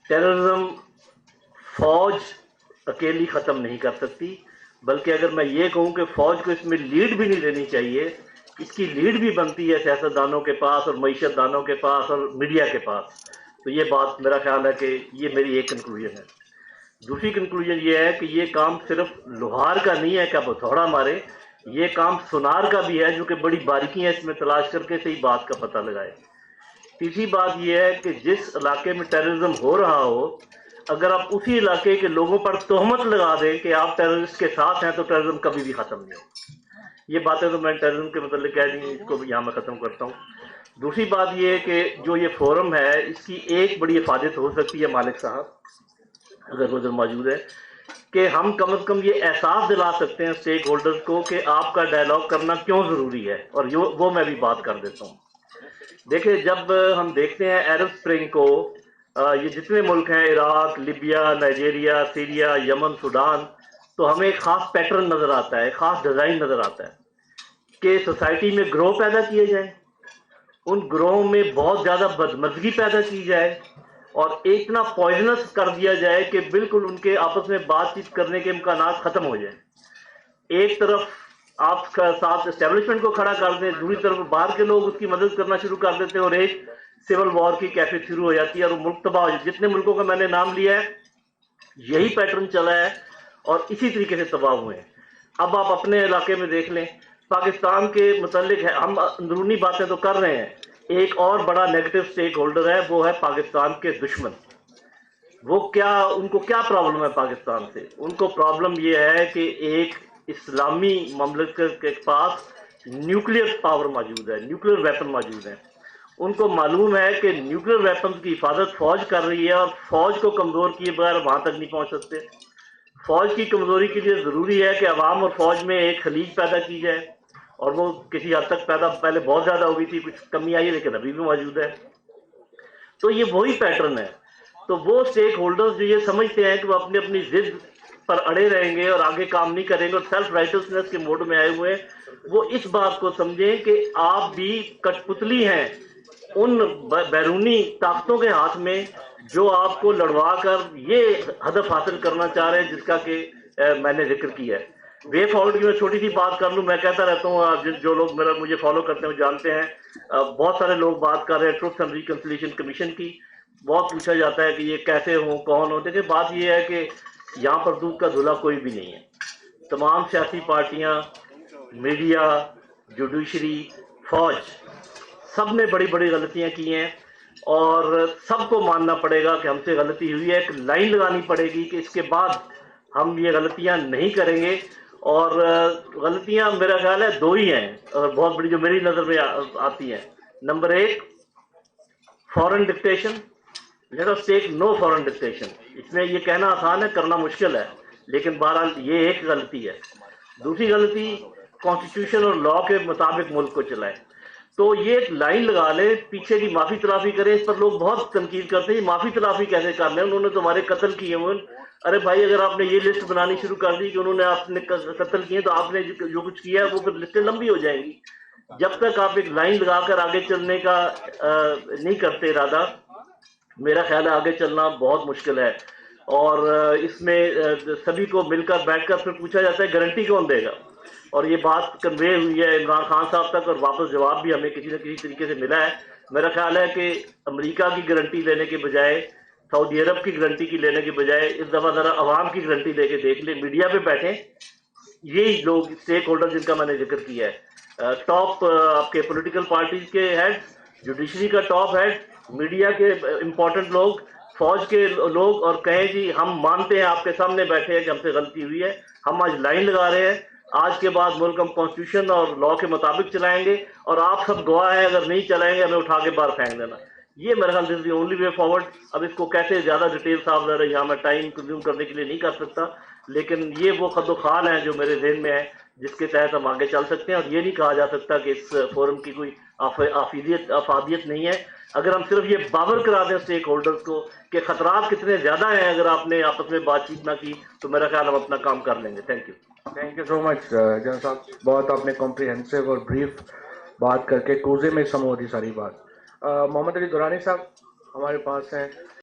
Terrorism फौज अकेली ख़त्म नहीं कर सकती, बल्कि अगर मैं ये कहूँ कि फौज को इसमें लीड भी नहीं लेनी चाहिए, इसकी लीड भी बनती है सियासतदानों के पास और मईशतदानों के पास और मीडिया के पास। तो ये बात मेरा ख्याल है कि ये मेरी एक कंक्लूजन है। दूसरी कंक्लूजन ये है कि ये काम सिर्फ लोहार का नहीं है कि आप हथौड़ा मारे, ये काम सुनार का भी है जो कि बड़ी बारीकियां इसमें तलाश करके सही बात का पता लगाए। तीसरी बात यह है कि जिस इलाके में टेररिज्म हो रहा हो, अगर आप उसी इलाके के लोगों पर तोहमत लगा दें कि आप टेररिस्ट के साथ हैं, तो टेररिज्म कभी भी खत्म नहीं हो। ये बातें तो मैं टेररिज्म के मतलब कह दी, इसको भी यहाँ मैं खत्म करता हूँ। दूसरी बात यह है कि जो ये फोरम है, इसकी एक बड़ी हिफाजत हो सकती है मालिक साहब अगर उधर मौजूद है, कि हम कम से कम ये एहसास दिला सकते हैं स्टेक होल्डर्स को कि आपका डायलॉग करना क्यों ज़रूरी है, और वो मैं भी बात कर देता हूँ। देखिए, जब हम देखते हैं अरब स्प्रिंग को, ये जितने मुल्क हैं, Iraq, Libya, Nigeria, Syria, Yemen, Sudan, तो हमें एक ख़ास पैटर्न नज़र आता है, ख़ास डिज़ाइन नज़र आता है कि सोसाइटी में ग्रोह पैदा किए जाए, उन ग्रोह में बहुत ज़्यादा बदमज़गी पैदा की जाए और इतना पॉइजनस कर दिया जाए कि बिल्कुल उनके आपस में बातचीत करने के इम्कानात ख़त्म हो जाए। एक तरफ आप साथ एस्टेब्लिशमेंट को खड़ा कर दें, दूसरी तरफ बाहर के लोग उसकी मदद करना शुरू कर देते हैं और एक सिविल वॉर की कैफियत शुरू हो जाती है और वो मुल्क तबाह हो जाए। जितने मुल्कों का मैंने नाम लिया है, यही पैटर्न चला है और इसी तरीके से तबाह हुए हैं। अब आप अपने इलाके में देख लें, पाकिस्तान के मुतालिक है, हम अंदरूनी बातें तो कर रहे हैं, एक और बड़ा नेगेटिव स्टेक होल्डर है, वो है पाकिस्तान के दुश्मन। उनको क्या प्रॉब्लम है पाकिस्तान से? उनको प्रॉब्लम ये है कि एक इस्लामी ममलिकत के पास न्यूक्लियर पावर मौजूद है, न्यूक्लियर वेपन मौजूद है। उनको मालूम है कि न्यूक्लियर वेपन की हिफाजत फौज कर रही है और फौज को कमज़ोर किए बगैर वहाँ तक नहीं पहुँच सकते। फौज की कमज़ोरी के लिए ज़रूरी है कि अवाम और फौज में एक खलीज पैदा की जाए, और वो किसी हद तक पैदा पहले बहुत ज़्यादा हो गई थी, कुछ कमी आई है, लेकिन अभी भी मौजूद है। तो ये वही पैटर्न है। तो वो स्टेक होल्डर्स जो ये समझते हैं कि वो अपनी अपनी जिद पर अड़े रहेंगे और आगे काम नहीं करेंगे और सेल्फ राइटसनेस के मोड में आए हुए हैं, वो इस बात को समझें कि आप भी कठपुतली हैं उन बैरूनी ताकतों के हाथ में जो आपको लड़वा कर ये हदफ हासिल करना चाह रहे हैं जिसका कि मैंने जिक्र किया है। वे फॉरवर्ड की मैं छोटी सी बात कर लूँ, मैं कहता रहता हूँ, जो लोग मुझे फॉलो करते हैं जानते हैं, बहुत सारे लोग बात कर रहे हैं ट्रुथ एंड रिकंसिलिएशन कमीशन की, बहुत पूछा जाता है कि ये कैसे हो, कौन हो। देखिए, बात ये है कि यहाँ पर दूध का धुला कोई भी नहीं है। तमाम सियासी पार्टियाँ, मीडिया, जुडिशरी, फौज, सब ने बड़ी बड़ी गलतियाँ की हैं और सबको मानना पड़ेगा कि हमसे गलती हुई है। एक लाइन लगानी पड़ेगी कि इसके बाद हम ये गलतियाँ नहीं करेंगे। और गलतियाँ मेरा ख्याल है दो ही हैं और बहुत बड़ी जो मेरी नज़र में आती हैं। नंबर एक, foreign dictation, let us take no foreign dictation. इसमें ये कहना आसान है, करना मुश्किल है, लेकिन बहरहाल ये एक गलती है। दूसरी गलती, कॉन्स्टिट्यूशन और लॉ के मुताबिक मुल्क को चलाए। तो ये एक लाइन लगा ले, पीछे की माफी तलाफी करें। इस पर लोग बहुत तनकीद करते हैं, माफी तलाफी कैसे कर लें, उन्होंने तो हमारे कत्ल किए हुए। अरे भाई, अगर आपने ये लिस्ट बनानी शुरू कर दी कि उन्होंने आपने कत्ल किए, तो आपने जो कुछ किया है वो फिर लिस्टें लंबी हो जाएंगी। जब तक आप एक लाइन लगाकर आगे चलने का नहीं करते इरादा, मेरा ख्याल है आगे चलना बहुत मुश्किल है। और इसमें सभी को मिलकर बैठकर फिर पूछा जाता है गारंटी कौन देगा, और ये बात कन्वे हुई है इमरान खान साहब तक और वापस जवाब भी हमें किसी न किसी तरीके से मिला है। मेरा ख्याल है कि अमेरिका की गारंटी लेने के बजाय, सऊदी अरब की गारंटी की लेने के बजाय, इस दफ़ा ज़रा अवाम की गारंटी लेके देख ले। मीडिया पे बैठे यही लोग स्टेक होल्डर जिनका मैंने जिक्र किया है, टॉप आपके पॉलिटिकल पार्टीज के हेड, जुडिशरी का टॉप हेड, मीडिया के इंपॉर्टेंट लोग, फौज के लोग, और कहें जी हम मानते हैं, आपके सामने बैठे हैं कि हमसे गलती हुई है, हम आज लाइन लगा रहे हैं, आज के बाद मुल्क हम कॉन्स्टिट्यूशन और लॉ के मुताबिक चलाएंगे और आप सब गवाह हैं, अगर नहीं चलाएंगे हमें उठा के बाहर फेंक देना। ये मेरे ख्याल से ओनली वे फॉरवर्ड। अब इसको कैसे ज़्यादा डिटेल साफ रहे, यहाँ मैं टाइम कंज्यूम करने के लिए नहीं कर सकता, लेकिन ये वो खदोखाल है जो मेरे जहन में है जिसके तहत हम आगे चल सकते हैं। और ये नहीं कहा जा सकता कि इस फोरम की कोई अफादियत नहीं है। अगर हम सिर्फ ये बावर करा दें स्टेक होल्डर्स को कि खतरात कितने ज़्यादा हैं, अगर आपने आपस में बातचीत ना की, तो मेरा ख्याल हम अपना काम कर लेंगे। Thank you so much general साहब, बहुत आपने कॉम्प्रिहेंसिव और ब्रीफ बात करके कोजे में समो दी सारी बात। मोहम्मद अली दुरानी साहब हमारे पास हैं।